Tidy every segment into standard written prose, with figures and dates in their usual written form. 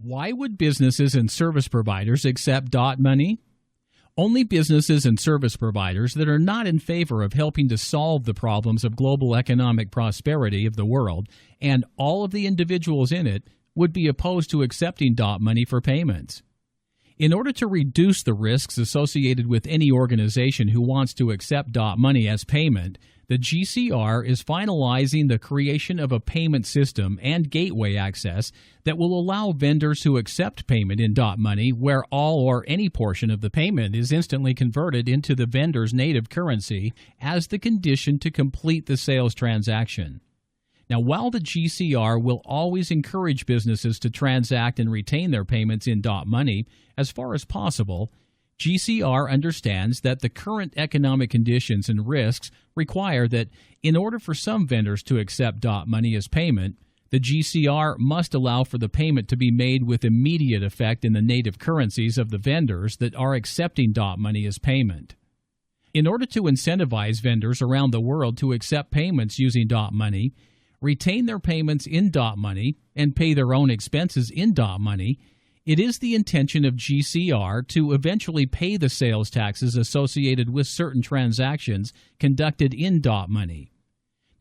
Why would businesses and service providers accept DotMoney? Only businesses and service providers that are not in favor of helping to solve the problems of global economic prosperity of the world and all of the individuals in it would be opposed to accepting DotMoney for payments. In order to reduce the risks associated with any organization who wants to accept DotMoney as payment, the GCR is finalizing the creation of a payment system and gateway access that will allow vendors who accept payment in DotMoney where all or any portion of the payment is instantly converted into the vendor's native currency as the condition to complete the sales transaction. Now, while the GCR will always encourage businesses to transact and retain their payments in DotMoney as far as possible, GCR understands that the current economic conditions and risks require that in order for some vendors to accept DotMoney as payment, the GCR must allow for the payment to be made with immediate effect in the native currencies of the vendors that are accepting DotMoney as payment. In order to incentivize vendors around the world to accept payments using DotMoney, retain their payments in DotMoney, and pay their own expenses in DotMoney, it is the intention of GCR to eventually pay the sales taxes associated with certain transactions conducted in DotMoney.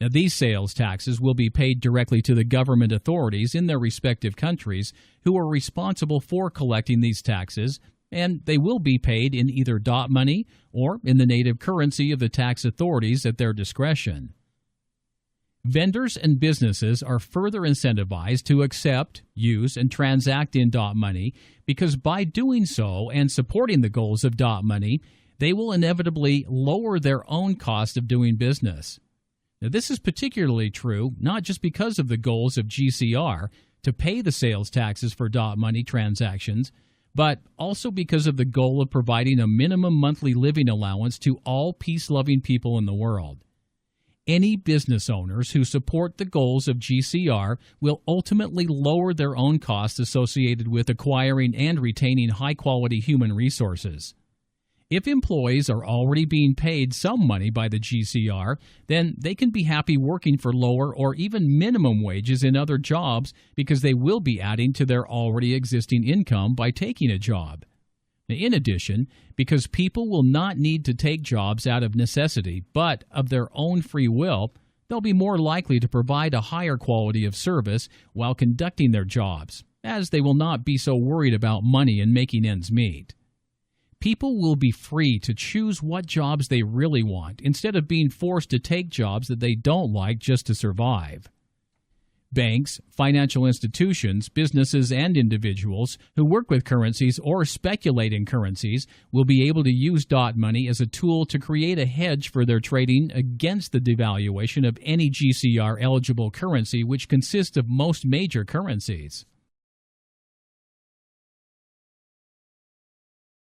Now, these sales taxes will be paid directly to the government authorities in their respective countries who are responsible for collecting these taxes, and they will be paid in either DotMoney or in the native currency of the tax authorities at their discretion. Vendors and businesses are further incentivized to accept, use, and transact in DotMoney because by doing so and supporting the goals of DotMoney, they will inevitably lower their own cost of doing business. Now, this is particularly true not just because of the goals of GCR to pay the sales taxes for DotMoney transactions, but also because of the goal of providing a minimum monthly living allowance to all peace-loving people in the world. Any business owners who support the goals of GCR will ultimately lower their own costs associated with acquiring and retaining high-quality human resources. If employees are already being paid some money by the GCR, then they can be happy working for lower or even minimum wages in other jobs because they will be adding to their already existing income by taking a job. In addition, because people will not need to take jobs out of necessity, but of their own free will, they'll be more likely to provide a higher quality of service while conducting their jobs, as they will not be so worried about money and making ends meet. People will be free to choose what jobs they really want instead of being forced to take jobs that they don't like just to survive. Banks, financial institutions, businesses, and individuals who work with currencies or speculate in currencies will be able to use DotMoney as a tool to create a hedge for their trading against the devaluation of any GCR-eligible currency, which consists of most major currencies.